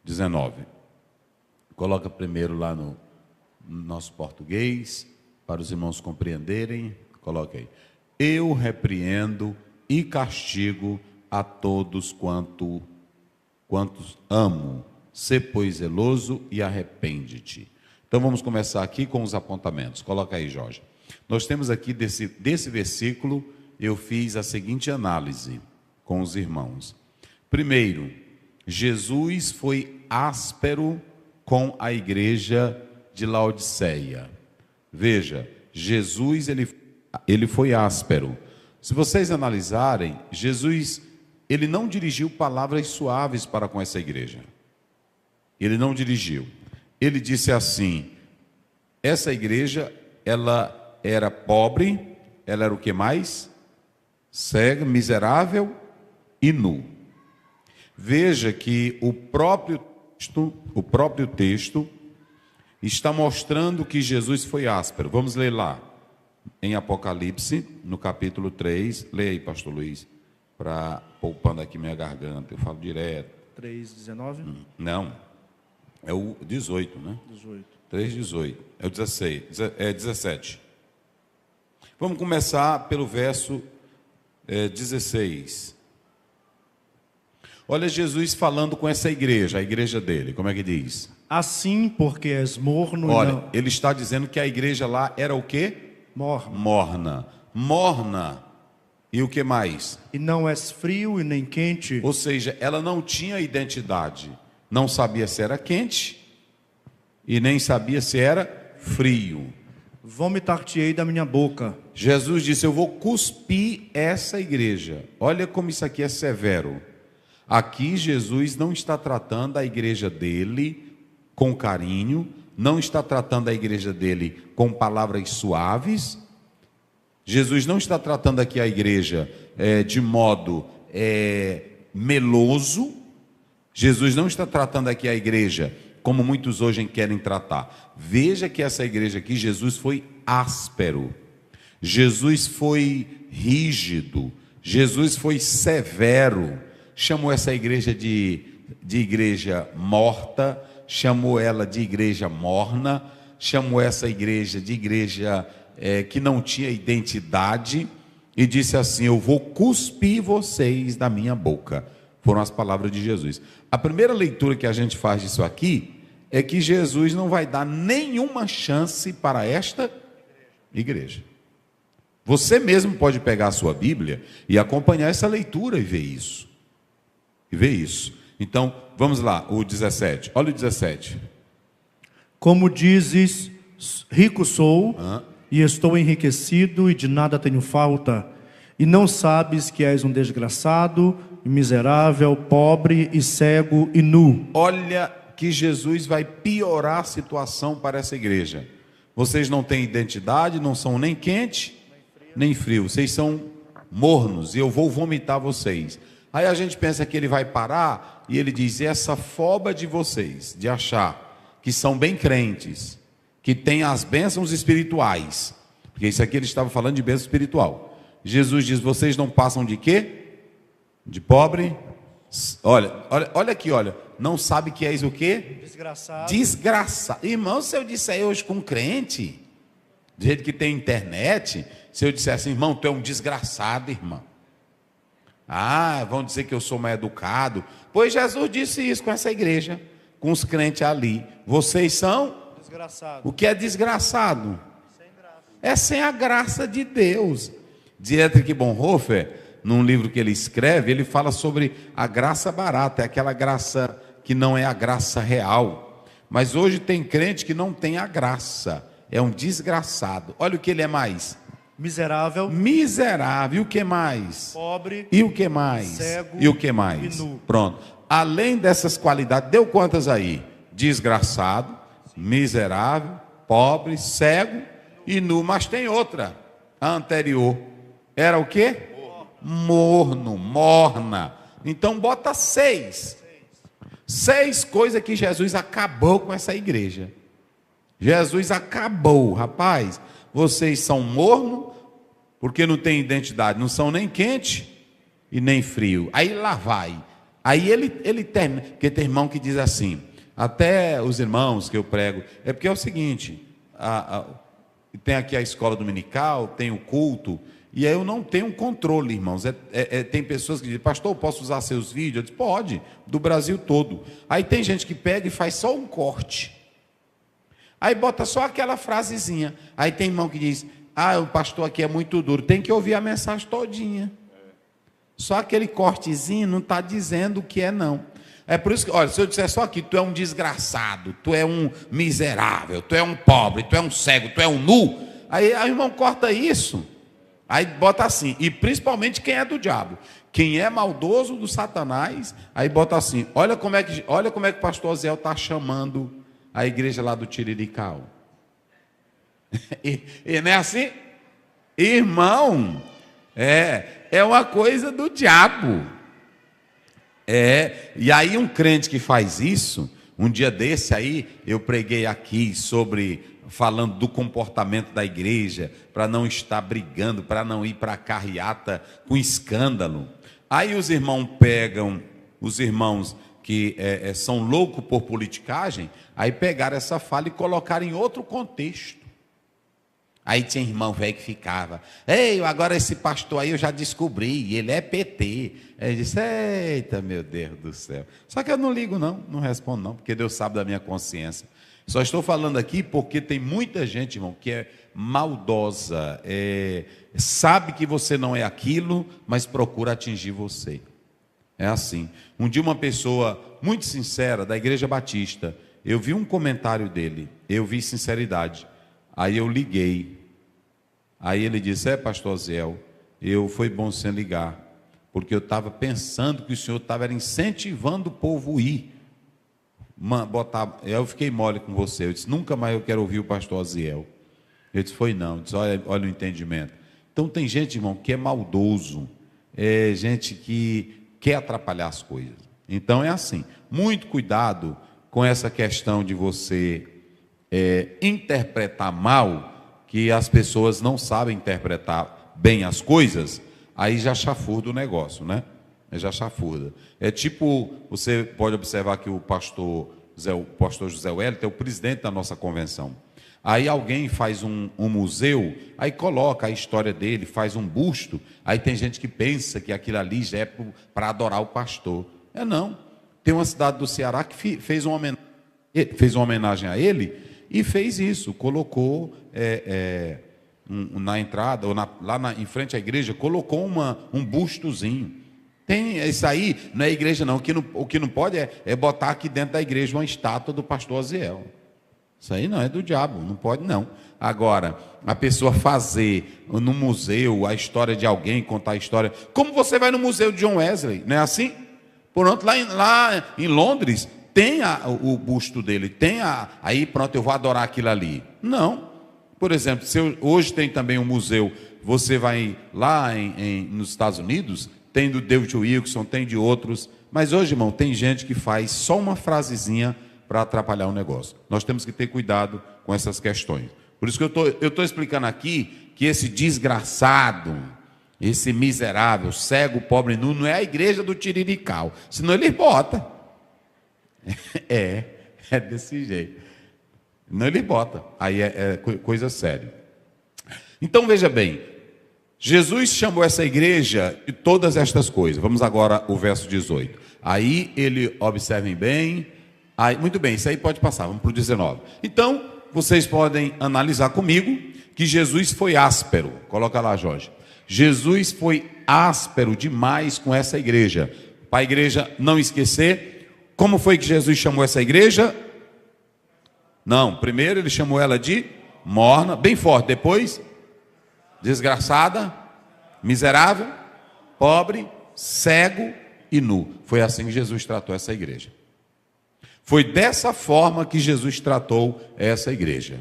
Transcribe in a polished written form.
19. Coloca primeiro lá no nosso português, para os irmãos compreenderem. Coloca aí. Eu repreendo e castigo a todos quantos amo. Sê, pois, zeloso e arrepende-te. Então vamos começar aqui com os apontamentos. Coloca aí, Jorge. Nós temos aqui desse versículo, eu fiz a seguinte análise com os irmãos. Primeiro, Jesus foi áspero com a igreja de Laodiceia. Veja, Jesus ele foi áspero. Se vocês analisarem, Jesus ele não dirigiu palavras suaves para com essa igreja. Ele não dirigiu. Ele disse assim: essa igreja, ela era pobre, ela era o que mais? Cega, miserável e nu. Veja que o próprio texto está mostrando que Jesus foi áspero. Vamos ler lá, em Apocalipse, no capítulo 3. Leia aí, pastor Luiz, para poupando aqui minha garganta, eu falo direto. 3:19? Não, é o 18, né? 18. 3:18, é o 16, é 17. Vamos começar pelo verso 16. Olha Jesus falando com essa igreja, a igreja dele, como é que diz? Assim, porque és morno... Olha, ele está dizendo que a igreja lá era o quê? Morno. Morna. Morna. E o que mais? E não és frio e nem quente. Ou seja, ela não tinha identidade. Não sabia se era quente e nem sabia se era frio. Vomitar-te-ei da minha boca. Jesus disse: eu vou cuspir essa igreja. Olha como isso aqui é severo. Aqui Jesus não está tratando a igreja dele com carinho, não está tratando a igreja dele com palavras suaves. Jesus não está tratando aqui a igreja de modo meloso. Jesus não está tratando aqui a igreja como muitos hoje querem tratar. Veja que essa igreja aqui, Jesus foi áspero, Jesus foi rígido, Jesus foi severo. Chamou essa igreja de igreja morta, chamou ela de igreja morna, chamou essa igreja de igreja que não tinha identidade, e disse assim: eu vou cuspir vocês da minha boca. Foram as palavras de Jesus. A primeira leitura que a gente faz disso aqui é que Jesus não vai dar nenhuma chance para esta igreja. Você mesmo pode pegar a sua Bíblia e acompanhar essa leitura e ver isso. Então, vamos lá, o 17. Olha o 17. Como dizes, rico sou, e estou enriquecido, e de nada tenho falta, e não sabes que és um desgraçado, miserável, pobre, e cego, e nu. Olha que Jesus vai piorar a situação para essa igreja. Vocês não têm identidade, não são nem quente, nem frio. Vocês são mornos, e eu vou vomitar vocês. Aí a gente pensa que ele vai parar, e ele diz: essa foba de vocês, de achar que são bem crentes, que têm as bênçãos espirituais, porque isso aqui ele estava falando de bênção espiritual. Jesus diz: vocês não passam de quê? De pobre. Olha aqui, olha. Não sabe que és o quê? Desgraçado. Desgraçado. Irmão, se eu disser hoje com um crente, do jeito que tem internet, se eu disser assim: irmão, tu é um desgraçado, irmão. Vão dizer que eu sou mal educado. Pois Jesus disse isso com essa igreja, com os crentes ali. Vocês são? Desgraçado. O que é desgraçado? Sem graça. É sem a graça de Deus. Dietrich Bonhoeffer, num livro que ele escreve, ele fala sobre a graça barata, é aquela graça que não é a graça real. Mas hoje tem crente que não tem a graça, é um desgraçado. Olha o que ele é mais: miserável, miserável. E o que mais? pobre, e o que mais? Cego, e o que mais? E nu. Pronto. Além dessas qualidades, deu quantas aí? Desgraçado, miserável, pobre, cego e nu. Mas tem outra, a anterior. Era o quê? Morno, morna. Então bota 6 coisas que Jesus acabou com essa igreja. Jesus acabou, rapaz. Vocês são morno, porque não tem identidade, não são nem quente e nem frio. Aí lá vai. Aí ele termina, porque tem irmão que diz assim, até os irmãos que eu prego, é porque é o seguinte, tem aqui a escola dominical, tem o culto, e aí eu não tenho controle, irmãos. Tem pessoas que dizem, pastor, eu posso usar seus vídeos? Eu disse, pode, do Brasil todo. Aí tem gente que pega e faz só um corte. Aí bota só aquela frasezinha. Aí tem irmão que diz, o pastor aqui é muito duro. Tem que ouvir a mensagem todinha. Só aquele cortezinho não está dizendo o que é, não. É por isso que, olha, se eu disser só aqui, tu é um desgraçado, tu é um miserável, tu é um pobre, tu é um cego, tu é um nu. Aí o irmão corta isso. Aí bota assim, e principalmente quem é do diabo. Quem é maldoso do Satanás, aí bota assim, olha como é que o pastor Zé está chamando a igreja lá do Tirirical. E não é assim? Irmão, é uma coisa do diabo. E aí um crente que faz isso, um dia desse aí, eu preguei aqui falando do comportamento da igreja, para não estar brigando, para não ir para a carreata com escândalo. Aí os irmãos pegam, os irmãos que são loucos por politicagem, aí pegaram essa fala e colocaram em outro contexto. Aí tinha irmão velho que ficava, agora esse pastor aí eu já descobri, ele é PT. Aí eu disse, eita meu Deus do céu. Só que eu não ligo não respondo não, porque Deus sabe da minha consciência. Só estou falando aqui porque tem muita gente, irmão, que é maldosa, sabe que você não é aquilo, mas procura atingir você. É assim. Um dia uma pessoa muito sincera, da Igreja Batista, eu vi um comentário dele, eu vi sinceridade. Aí eu liguei. Aí ele disse, pastor Zé, foi bom você ligar, porque eu estava pensando que o senhor estava incentivando o povo a ir. Eu fiquei mole com você. Eu disse, nunca mais eu quero ouvir o pastor Aziel. Ele disse, foi não. Eu disse, olha o entendimento. Então tem gente, irmão, que é maldoso, gente que quer atrapalhar as coisas. Então é assim, muito cuidado com essa questão de você interpretar mal, que as pessoas não sabem interpretar bem as coisas, aí já chafurda o negócio, né? Já chafurda. É tipo, você pode observar que o pastor José Wellington é o presidente da nossa convenção. Aí alguém faz um museu, aí coloca a história dele, faz um busto, aí tem gente que pensa que aquilo ali já é para adorar o pastor. Não. Tem uma cidade do Ceará que fez uma homenagem a ele e fez isso, colocou na entrada, ou em frente à igreja, colocou um bustozinho. Tem isso aí, não é igreja não. O que não pode é botar aqui dentro da igreja uma estátua do pastor Aziel. Isso aí não é do diabo, não pode não. Agora, a pessoa fazer no museu a história de alguém, contar a história, como você vai no museu de John Wesley, não é assim? Pronto, lá em Londres tem o busto dele, aí pronto, eu vou adorar aquilo ali. Não. Por exemplo, hoje tem também um museu, você vai lá nos Estados Unidos, tem do David Wilson, tem de outros, mas hoje, irmão, tem gente que faz só uma frasezinha para atrapalhar o negócio. Nós temos que ter cuidado com essas questões. Por isso que eu estou explicando aqui que esse desgraçado, esse miserável, cego, pobre, nu, não é a igreja do Tirirical, senão ele bota. É desse jeito. Não ele bota. Aí é coisa séria. Então veja bem, Jesus chamou essa igreja de todas estas coisas. Vamos agora ao verso 18. Aí ele, observem bem. Muito bem, isso aí pode passar, vamos para o 19. Então, vocês podem analisar comigo que Jesus foi áspero. Coloca lá, Jorge. Jesus foi áspero demais com essa igreja. Para a igreja não esquecer, como foi que Jesus chamou essa igreja? Não, primeiro ele chamou ela de morna, bem forte. Depois, desgraçada, miserável, pobre, cego e nu. Foi assim que Jesus tratou essa igreja. Foi dessa forma que Jesus tratou essa igreja.